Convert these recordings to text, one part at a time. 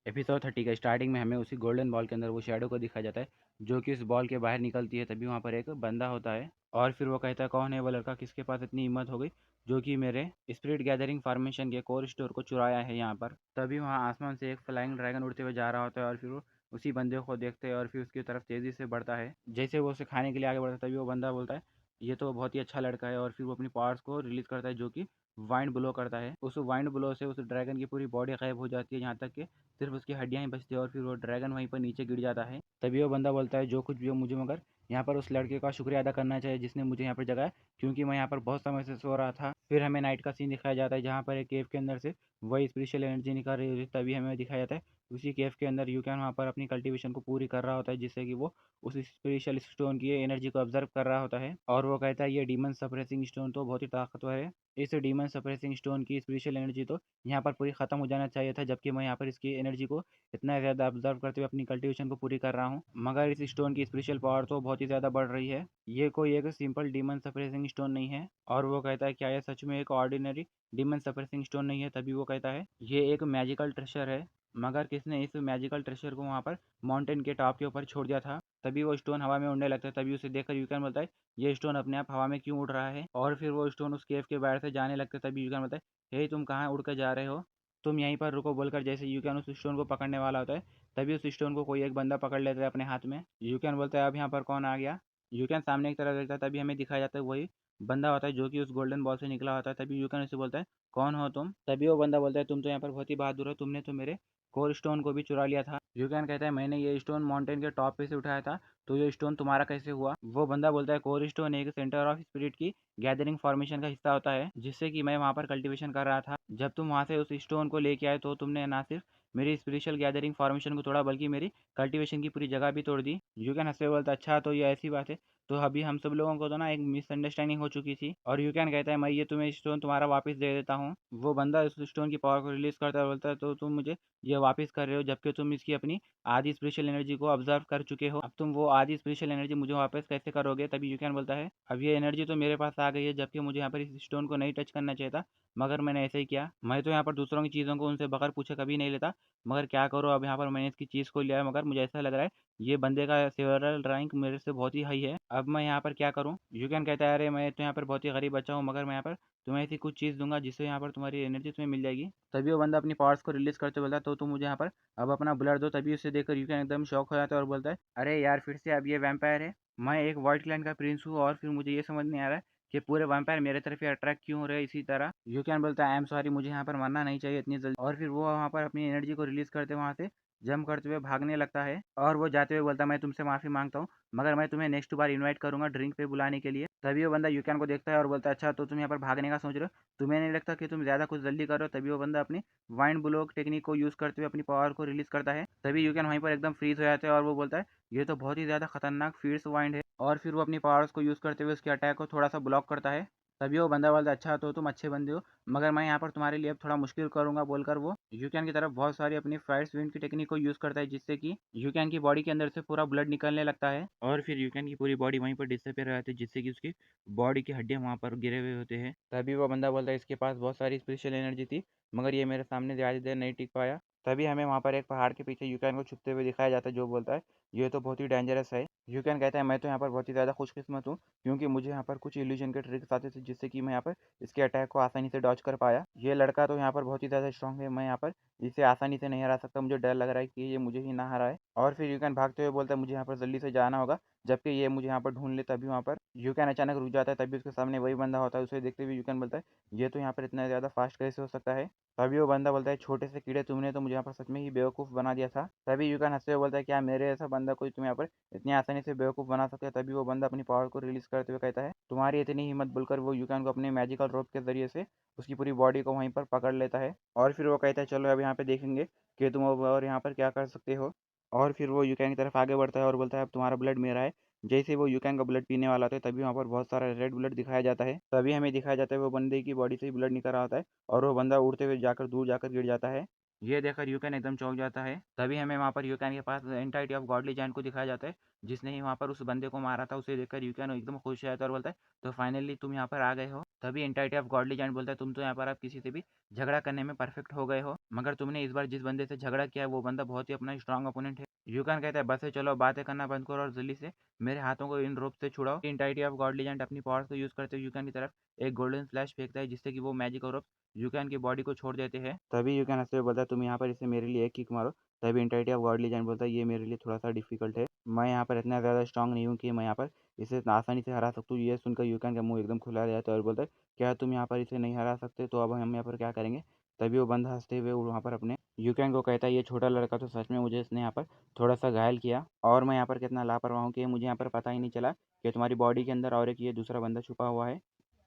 Episode 30 के starting में हमें उसी गोल्डन बॉल के अंदर वो शैडो को दिखाया जाता है जो कि उस बॉल के बाहर निकलती है। तभी वहाँ पर एक बंदा होता है और फिर वो कहता है कौन है वो लड़का, किसके पास इतनी हिम्मत हो गई जो कि मेरे स्पिरिट गैदरिंग फॉर्मेशन के कोर स्टोर को चुराया है यहाँ पर। तभी वहाँ आसमान से एक फ्लाइंग ड्रैगन उड़ते हुए जा रहा होता है और फिर वो उसी बंदे को देखते हैं और फिर उसकी तरफ तेज़ी से बढ़ता है। जैसे वो उसे खाने के लिए आगे बढ़ता है तभी वो बंदा बोलता है ये तो बहुत ही अच्छा लड़का है और फिर वो अपनी पावर्स को रिलीज करता है जो कि वाइंड ब्लो करता है। उस वाइंड ब्लो से उस ड्रैगन की पूरी बॉडी गायब हो जाती है यहाँ तक कि सिर्फ उसकी हड्डियां ही बचती है और फिर वो ड्रैगन वहीं पर नीचे गिर जाता है। तभी वो बंदा बोलता है जो कुछ भी हो मुझे मगर यहाँ पर उस लड़के का शुक्रिया अदा करना चाहिए जिसने मुझे यहाँ पर जगाया, क्योंकि मैं यहाँ पर बहुत समय से सो रहा था। फिर हमें नाइट का सीन दिखाया जाता है जहाँ पर एक केव के अंदर से वही स्पिरिचुअल एनर्जी निकल रही होती है। तभी हमें दिखाया जाता है उसी केव के अंदर यूकैन वहाँ पर अपनी कल्टीवेशन को पूरी कर रहा होता है जिससे कि वो उस स्पिरिचुअल स्टोन की एनर्जी को ऑब्जर्व कर रहा होता है और वो कहता है ये डीमन सप्रेसिंग स्टोन तो बहुत ही ताकतवर है। इस डीमन सप्रेसिंग स्टोन की स्पिरिचुअल एनर्जी तो यहाँ पर पूरी खत्म हो जाना चाहिए था, जबकि मैं यहाँ पर इसकी एनर्जी को इतना ज़्यादा ऑब्जर्व करते हुए अपनी कल्टीवेशन को पूरी कर रहा हूँ, मगर इस स्टोन की स्पिरिचुअल पावर तो बहुत ही ज़्यादा बढ़ रही है। ये कोई एक सिंपल डीमन सप्रेसिंग स्टोन नहीं है। और वो कहता है क्या यह सच में एक ऑर्डिनरी डीमन सप्रेसिंग स्टोन नहीं है? तभी वो कहता है ये एक मैजिकल ट्रेशर है, मगर किसने इस मैजिकल ट्रेशर को वहाँ पर माउंटेन के टॉप के ऊपर छोड़ दिया था। तभी वो स्टोन हवा में उड़ने लगता है। तभी उसे देखकर यूकैन बोलता है ये स्टोन अपने आप हवा में क्यों उड़ रहा है, और फिर वो स्टोन उस केव के बाहर से जाने लगते। तभी यूकैन बोलता है हे तुम कहाँ उड़ कर जा रहे हो, तुम यहीं पर रुको बोलकर जैसे यूकैन उस स्टोन को पकड़ने वाला होता है तभी उस स्टोन को कोई एक बंदा पकड़ लेता है अपने हाथ में। यूकैन बोलता है अब यहाँ पर कौन आ गया। यूकैन सामने की तरफ देखता है तभी हमें दिखाया जाता है वही बंदा होता है जो कि उस गोल्डन बॉल से निकला होता है। तभी यूकैन उसे बोलता है कौन हो तुम। तभी वो बंदा बोलता है तुम तो यहाँ पर बहुत ही बहादुर हो, तुमने तो मेरे कोर स्टोन को भी चुरा लिया था। यूकैन कहता है मैंने ये स्टोन माउंटेन के टॉप पे से उठाया था, तो ये स्टोन तुम्हारा कैसे हुआ। वो बंदा बोलता है कोर स्टोन एक सेंटर ऑफ स्पिरिट की गैदरिंग फॉर्मेशन का हिस्सा होता है जिससे कि मैं वहाँ पर कल्टीवेशन कर रहा था। जब तुम वहाँ से उस स्टोन को लेके आए तो तुमने ना सिर्फ मेरी स्पिरिचुअल गैदरिंग फॉर्मेशन को तोड़ा बल्कि मेरी कल्टीवेशन की पूरी जगह भी तोड़ दी। यूकैन हंसते हुए बोलता अच्छा तो ये ऐसी बात है, तो अभी हम सब लोगों को तो ना एक मिसअंडरस्टैंडिंग हो चुकी थी। और यूकैन कहता है मैं ये तुम्हें स्टोन तुम्हारा वापस दे देता हूँ। वो बंदा उस स्टोन की पावर को रिलीज करता है, बोलता है तो तुम मुझे ये वापस कर रहे हो जबकि तुम इसकी अपनी आधी स्पिरिचुअल एनर्जी को ऑब्जर्व कर चुके हो, अब तुम वो आधी स्पिरिचुअल एनर्जी मुझे वापस कैसे करोगे। तभी यूकैन बोलता है अब ये एनर्जी तो मेरे पास आ गई है जबकि मुझे यहाँ पर इस स्टोन को नहीं टच करना चाहिए था, मगर मैंने ऐसे ही किया। मैं तो यहाँ पर दूसरों की चीज़ों को उनसे बगैर पूछे कभी नहीं लेता, मगर क्या करो अब यहाँ पर मैंने इसकी चीज़ को लिया है, मगर मुझे ऐसा लग रहा है ये बंदे का सेवरल रैंक मेरे से बहुत ही हाई है, अब मैं यहाँ पर क्या करूँ। यूकैन कहता है अरे मैं तो यहाँ पर बहुत ही गरीब बच्चा हूँ, मगर मैं यहाँ पर तुम्हें ऐसी कुछ चीज़ दूंगा जिससे यहाँ पर तुम्हारी एनर्जी तुम्हें मिल जाएगी। तभी वो बंदा अपनी पावर्स को रिलीज करते बोलता है तो तुम मुझे यहाँ पर अब अपना ब्लड दो। तभी उसे देखकर यूकैन एकदम शॉक हो जाता है और बोलता है अरे यार फिर से अब ये वैम्पायर है, मैं एक वाइट क्लैन का प्रिंस हूँ और फिर मुझे ये समझ नहीं आ रहा है कि पूरे वैम्पायर मेरे तरफ ही अट्रैक्ट क्यों हो रहे हैं इसी तरह। यूकैन बोलता है आई एम सॉरी, मुझे यहाँ पर मरना नहीं चाहिए इतनी जल्दी, और फिर वो वहाँ पर अपनी एनर्जी को रिलीज करते वहाँ से जंप करते हुए भागने लगता है और वो जाते हुए बोलता है मैं तुमसे माफ़ी मांगता हूँ, मगर मैं तुम्हें नेक्स्ट बार इनवाइट करूंगा ड्रिंक पे बुलाने के लिए। तभी वो बंदा यूकैन को देखता है और बोलता है अच्छा तो तुम यहाँ पर भागने का सोच रहे हो, तुम्हें नहीं लगता कि तुम ज़्यादा कुछ जल्दी करो। तभी वो बंदा अपनी वाइंड ब्लॉक टेक्निक को यूज़ करते हुए अपनी पावर को रिलीज करता है। तभी यूकैन वहीं पर एकदम फ्रीज हो जाता है और वो बोलता है ये तो बहुत ही ज़्यादा खतरनाक फीड्स वाइंड है, और फिर वो अपनी पावर्स को यूज़ करते हुए उसके अटैक को थोड़ा सा ब्लॉक करता है। तभी वो बंदा बोलता है अच्छा तो तुम अच्छे बंदे हो, मगर मैं यहाँ पर तुम्हारे लिए अब थोड़ा मुश्किल करूंगा बोलकर वो यूकैन की तरफ बहुत सारी अपनी फाइट्स विंड की टेक्निक को यूज़ करता है जिससे कि यूकैन की बॉडी के अंदर से पूरा ब्लड निकलने लगता है और फिर यूकैन की पूरी बॉडी वहीं पर डिसअपेयर हो जाती है जिससे कि उसकी बॉडी की हड्डियां वहाँ पर गिरे हुए होते हैं। तभी वो बंदा बोलता है इसके पास बहुत सारी स्पेशल एनर्जी थी, मगर ये मेरे सामने ज़्यादा देर नहीं टिक पाया। तभी हमें वहाँ पर एक पहाड़ के पीछे यूकैन को छुपते हुए दिखाया जाता है जो बोलता है ये तो बहुत ही डेंजरस है। यूकैन कहता है मैं तो यहाँ पर बहुत ही ज़्यादा खुशकिस्मत हूँ क्योंकि मुझे यहाँ पर कुछ इल्यूजन के ट्रिक्स आते थे जिससे कि मैं यहाँ पर इसके अटैक को आसानी से डॉज कर पाया। ये लड़का तो यहाँ पर बहुत ही ज़्यादा स्ट्रांग है, मैं यहाँ पर इसे आसानी से नहीं हरा सकता, मुझे डर लग रहा है कि ये मुझे ही ना हराए। और फिर यूकैन भागते हुए बोलता है मुझे यहाँ पर जल्दी से जाना होगा, जबकि ये मुझे यहाँ पर ढूंढ ले। तभी वहाँ पर यूकैन अचानक रुक जाता है, तभी उसके सामने वही बंदा होता है। उसे देखते हुए यूकैन बोलता है ये तो यहाँ पर इतना ज़्यादा फास्ट कैसे हो सकता है। तभी वो बंदा बोलता है छोटे से कीड़े तुमने तो मुझे यहाँ पर सच में ही बेवकूफ़ बना दिया था। तभी यूकैन हंसते हुए बोलता है क्या मेरे ऐसा बंदा कोई तुम्हें यहाँ पर इतनी आसानी से बेवकूफ़ बना सकता है। तभी वो बंदा अपनी पावर को रिलीज करते हुए कहता है तुम्हारी इतनी हिम्मत, बोलकर वो यूकैन को अपने मैजिकल रोप के जरिए से उसकी पूरी बॉडी को वहीं पर पकड़ लेता है और फिर वो कहता है चलो अब यहाँ पे देखेंगे कि तुम अब और यहाँ पर क्या कर सकते हो। और फिर वो यूकैन की तरफ आगे बढ़ता है और बोलता है अब तुम्हारा ब्लड मेरा है। जैसे वो यूकैन का ब्लड पीने वाला होता है तभी वहाँ पर बहुत सारा रेड ब्लड दिखाया जाता है। तभी हमें दिखाया जाता है वो बंदे की बॉडी से ही ब्लड निकल रहा होता है और वो बंदा उड़ते हुए जाकर दूर जाकर गिर जाता है। ये देखकर यूकैन एकदम चौंक जाता है। तभी हमें वहाँ पर यूकैन के पास एंटाइटी ऑफ गॉडली जैंट को दिखाया जाता है जिसने ही वहाँ पर उस बंदे को मारा था। उसे देखकर यूकैन एकदम खुश हो जाता है और बोलता है तो फाइनली तुम यहाँ पर आ गए हो। तभी एंटाइटी ऑफ गॉडली जाइंट बोलता है तुम तो यहाँ पर आप किसी से भी झगड़ा करने में परफेक्ट हो गए हो, मगर तुमने इस बार जिस बंदे से झगड़ा किया है वो बंदा बहुत ही अपना स्ट्रांग अपोनेंट है। यूकान कहता है बस है, चलो बातें करना बंद करो और जल्दी से मेरे हाथों को इन रोप से छुड़ाओ। एंटाइटी ऑफ गॉडली जाइंट अपनी पावर्स को यूज करते हुए यूकान की तरफ एक गोल्डन फ्लैश फेंकता है जिससे कि वो मैजिक और रोप यूकान की बॉडी को छोड़ देते हैं। तभी यूकान हंसते हुए बोलता है तुम यहाँ पर इसे मेरे लिए एक किक मारो। तभी एंटाइटी ऑफ गॉडली जाइंट बोलता है ये मेरे लिए थोड़ा सा डिफिकल्ट है, मैं यहाँ पर इतना ज़्यादा स्ट्रांग नहीं हूँ कि मैं यहाँ पर इसे इतना आसानी से हरा सकता हूँ। ये सुनकर यूकान का मुंह एकदम खुला रह जाता है और बोलता है क्या तुम यहाँ पर इसे नहीं हरा सकते, तो अब हम यहाँ पर क्या करेंगे। तभी वो बंदा हंसते हुए वहाँ पर अपने यूकेन को कहता है ये छोटा लड़का तो सच में मुझे इसने यहाँ पर थोड़ा सा घायल किया, और मैं यहाँ पर कितना लापरवाह हूँ कि मुझे यहाँ पर पता ही नहीं चला कि तुम्हारी बॉडी के अंदर और एक ये दूसरा बंदा छुपा हुआ है।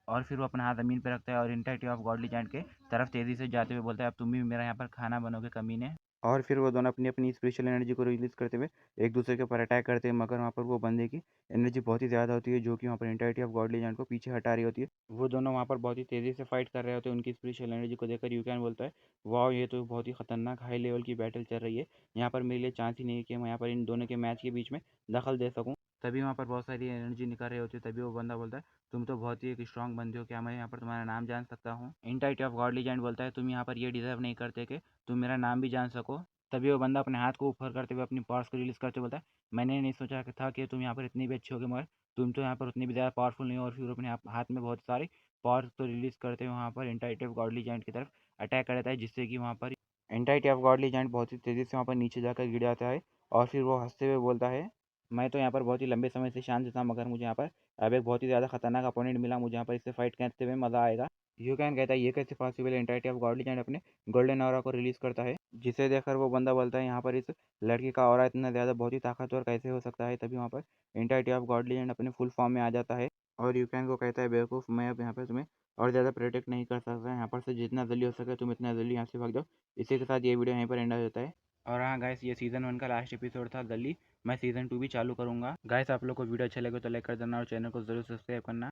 और फिर वो अपना हाथ ज़मीन पे रखता है और एंटाइटी ऑफ गॉडली जाइंट के तरफ तेज़ी से जाते हुए बोलता है अब तुम भी मेरा यहाँ पर खाना बनोगे कमीने। और फिर वो दोनों अपनी अपनी स्पिरिचुअल एनर्जी को रिलीज़ करते हुए एक दूसरे के ऊपर अटैक करते हैं, मगर वहाँ पर वो बंदे की एनर्जी बहुत ही ज़्यादा होती है जो कि वहाँ पर एंटाइटी ऑफ गॉडली जाइंट को पीछे हटा रही होती है। वो दोनों वहाँ पर बहुत ही तेज़ी से फाइट कर रहे होते हैं। उनकी स्पिरिचुअल एनर्जी को देखकर यूकैन बोलता है वाह ये तो बहुत ही खतरनाक हाई लेवल की बैटल चल रही है, यहाँ पर मेरे लिए चांस ही नहीं है कि मैं यहाँ पर इन दोनों के मैच के बीच में दखल दे सकूँ। तभी वहाँ पर बहुत सारी एनर्जी निकल रही होती है। तभी वो बंदा बोलता है तुम तो बहुत ही एक स्ट्रांग बंदे हो, क्या मैं यहाँ पर तुम्हारा नाम जान सकता हूँ। एंटाइटी ऑफ गॉडली जाइंट बोलता है तुम यहाँ पर ये डिजर्व नहीं करते कि तुम मेरा नाम भी जान सको। तभी वो बंदा अपने हाथ को ऊपर करते हुए अपनी पावर्स को रिलीज करते हुए बोलता है मैंने नहीं सोचा कि था कि तुम यहाँ पर इतनी भी अच्छी होगी, मगर तुम तो यहाँ पर उतनी भी ज़्यादा पावरफुल नहीं हो। और फिर अपने हाथ में बहुत सारी पावर्स को रिलीज करते हुए वहाँ पर एंटाइटी ऑफ गॉडली जाइंट की तरफ अटैक कर देता है, जिससे कि वहाँ पर एंटाइटी ऑफ गॉडली जाइंट बहुत ही तेज़ी से वहाँ पर नीचे जाकर गिर जाता है। और फिर वो हंसते हुए बोलता है मैं तो यहाँ पर बहुत ही लंबे समय से शांत था, मगर मुझे यहाँ पर अब एक बहुत ही ज़्यादा खतरनाक अपोनेंट मिला, मुझे यहाँ पर इससे फाइट करते हुए मज़ा आएगा। यूकैन कहता है ये कैसे पॉसिबल है। एंटाइटी ऑफ गॉडली जाइंट अपने गोल्डन ऑरा को रिलीज करता है, जिसे देखकर वो बंदा बोलता है यहाँ पर इस लड़के का ऑरा इतना ज़्यादा बहुत ही ताकतवर कैसे हो सकता है। तभी वहाँ पर एंटाइटी ऑफ गॉडली जाइंट अपने फुल फॉर्म में आ जाता है और यूकैन को कहता है बेवकूफ़ मैं अब यहाँ पर तुम्हें और ज़्यादा प्रोटेक्ट नहीं कर सकता, यहाँ पर से जितना जल्दी हो सके तुम इतना जल्दी यहाँ से भाग जाओ। इसी के साथ ये वीडियो यहीं पर एंड हो जाता है। और हाँ गाइस, ये सीज़न 1 का लास्ट एपिसोड था। जल्दी मैं सीज़न 2 भी चालू करूँगा। गाइस आप लोग को वीडियो अच्छा लगे तो लाइक कर देना और चैनल को ज़रूर सब्सक्राइब करना।